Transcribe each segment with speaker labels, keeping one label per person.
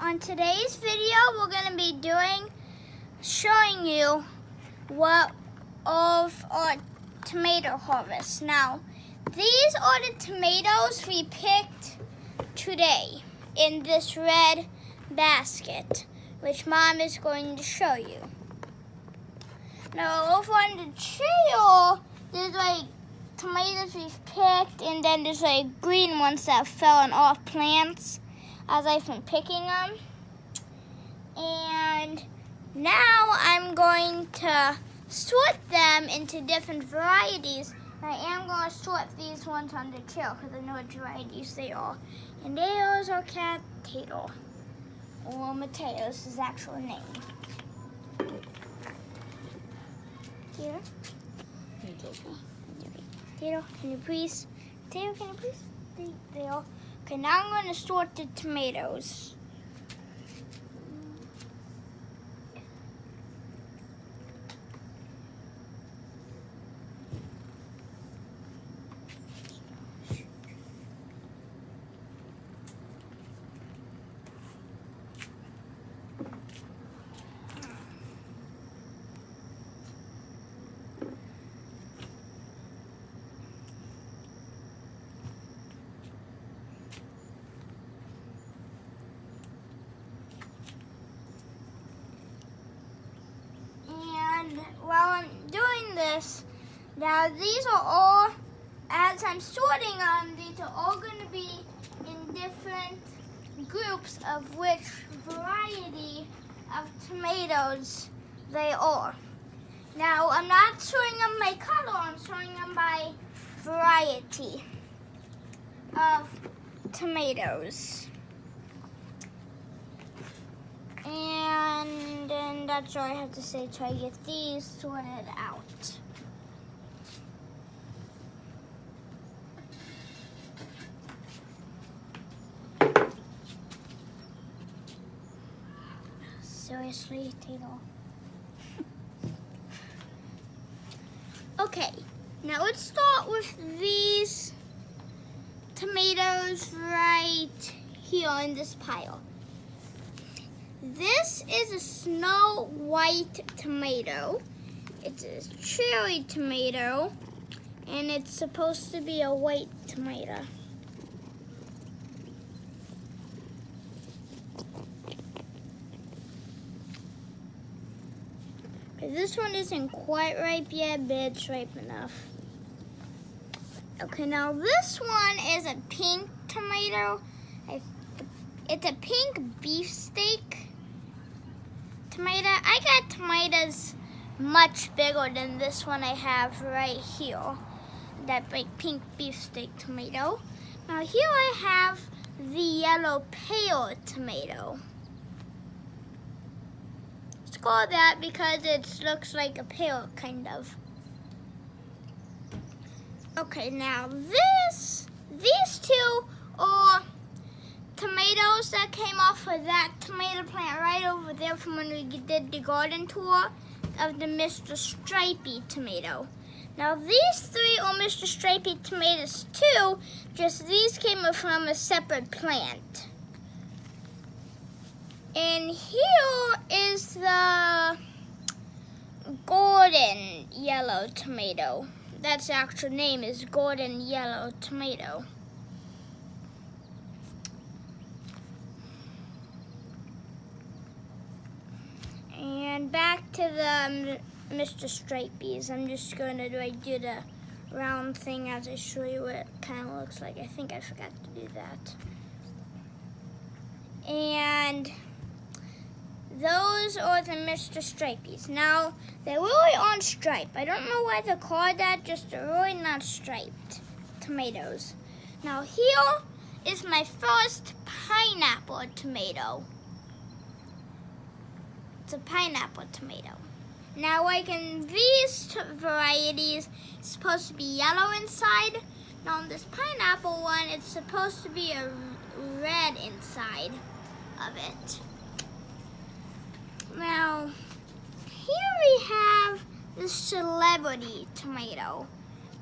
Speaker 1: On today's video, we're going to be showing you what of our tomato harvest. Now, these are the tomatoes we picked today in this red basket, which Mom is going to show you. Now, over on the trail, there's like tomatoes we've picked, and then there's like green ones that have fallen off plants as I've been picking them. And now I'm going to sort them into different varieties. I am going to sort these ones on the trail because I know what varieties they are. And those are potato, or Mateo's his actual name. Here. Potato, can you please? Potato, can you please? There. Okay, now I'm going to sort the tomatoes. While I'm doing this, now these are all, as I'm sorting them, these are all going to be in different groups of which variety of tomatoes they are. Now, I'm not sorting them by color, I'm sorting them by variety of tomatoes. And then that's all I have to say to get these sorted out. Seriously, Tato? Okay, now let's start with these tomatoes right here in this pile. This is a snow white tomato. It's a cherry tomato, and it's supposed to be a white tomato. This one isn't quite ripe yet, but it's ripe enough. Okay, now this one is a pink tomato. It's a pink beefsteak tomato. I got tomatoes much bigger than this one I have right here. That like pink beefsteak tomato. Now here I have the yellow pale tomato. It's called that because it looks like a pale kind of. Okay, now these two are tomatoes that came off of that tomato plant right over there from when we did the garden tour of the Mr. Stripey tomato. Now these three are Mr. Stripey tomatoes too, just these came from a separate plant. And here is the golden yellow tomato. That's the actual name, is golden yellow tomato. And back to the Mr. Stripeys. I'm just going to do the round thing as I show you what it kind of looks like. I think I forgot to do that. And those are the Mr. Stripeys. Now, they're really on stripe. I don't know why they're called that, just they're really not striped tomatoes. Now, here is my first pineapple tomato. It's a pineapple tomato. Now, like in these varieties, it's supposed to be yellow inside. Now, on this pineapple one, it's supposed to be a red inside of it. Now, here we have the celebrity tomato.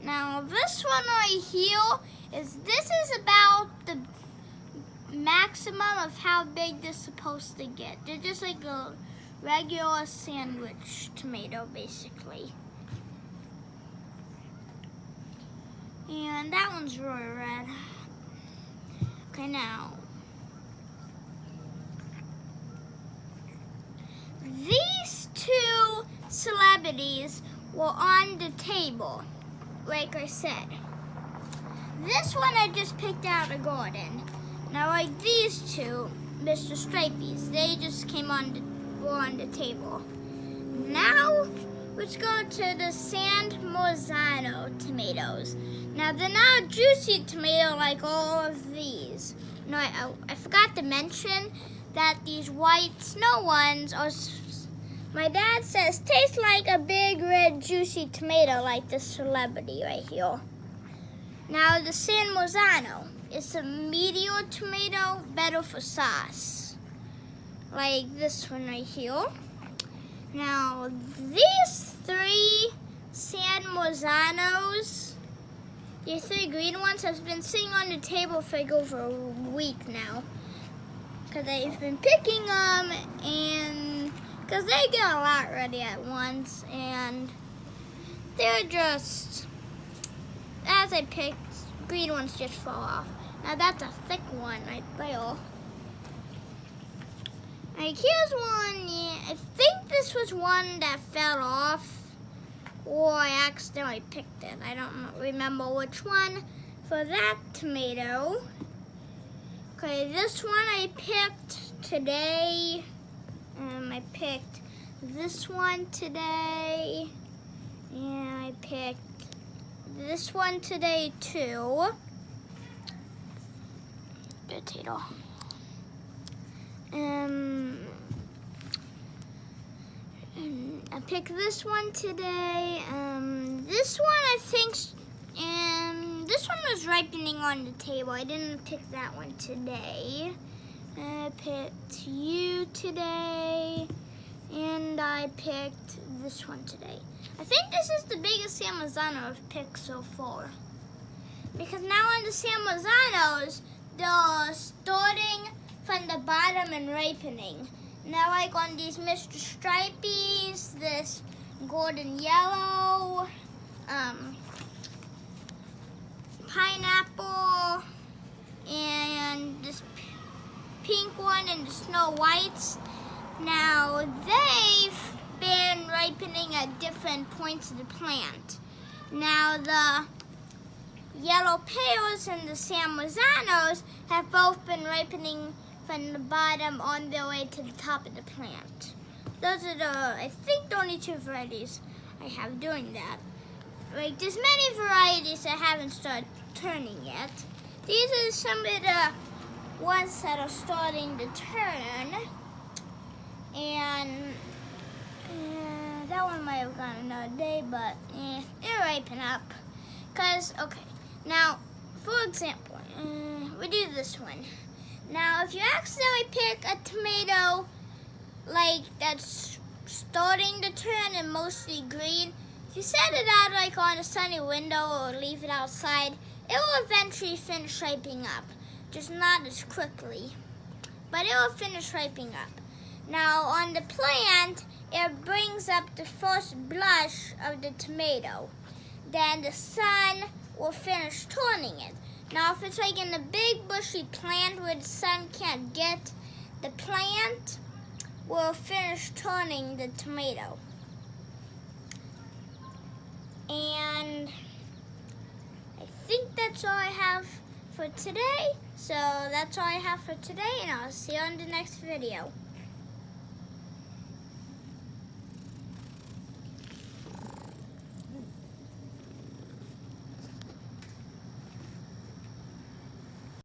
Speaker 1: Now, this one right here this is about the maximum of how big they're supposed to get. They're just like a regular sandwich tomato, basically. And that one's really red. Okay, now. These two celebrities were on the table, like I said. This one I just picked out of the garden. Now, like these two, Mr. Stripeys, they just were on the table. Now, let's go to the San Marzano tomatoes. Now, they're not a juicy tomato like all of these. No, I forgot to mention that these white snow ones are, my dad says, taste like a big red juicy tomato like this celebrity right here. Now, the San Marzano is a medium tomato, better for sauce, like this one right here. Now, these three San Marzanos, these three green ones, have been sitting on the table for like over a week now. Because I've been picking them, and because they get a lot ready at once, and they're just, as I picked, green ones just fall off. Now that's a thick one right there. Like here's one, yeah, I think this was one that fell off, or I accidentally picked it. I don't remember which one for that tomato. Okay, this one I picked today. I picked this one today. And I picked this one today too. Potato. I picked this one today. This one I think, this one was ripening on the table. I didn't pick that one today. I picked you today, and I picked this one today. I think this is the biggest San Marzano I've picked so far. Because now on the San Marzanos, they're starting from the bottom and ripening. Now like on these Mr. Stripeys, this golden yellow, pineapple, and this pink one and the Snow Whites. Now they've been ripening at different points of the plant. Now the yellow pears and the San Marzanos have both been ripening from the bottom on their way to the top of the plant. Those are the, I think, the only two varieties I have doing that. Like, there's many varieties that haven't started turning yet. These are some of the ones that are starting to turn. And that one might have gone another day, but it'll ripen up. Because, okay, now, for example, we do this one. Now, if you accidentally pick a tomato, like, that's starting to turn and mostly green, if you set it out, like, on a sunny window or leave it outside, it will eventually finish ripening up. Just not as quickly, but it will finish ripening up. Now, on the plant, it brings up the first blush of the tomato. Then the sun will finish turning it. Now, if it's like in a big bushy plant where the sun can't get, the plant will finish turning the tomato. And I think that's all I have for today. So that's all I have for today, and I'll see you on the next video.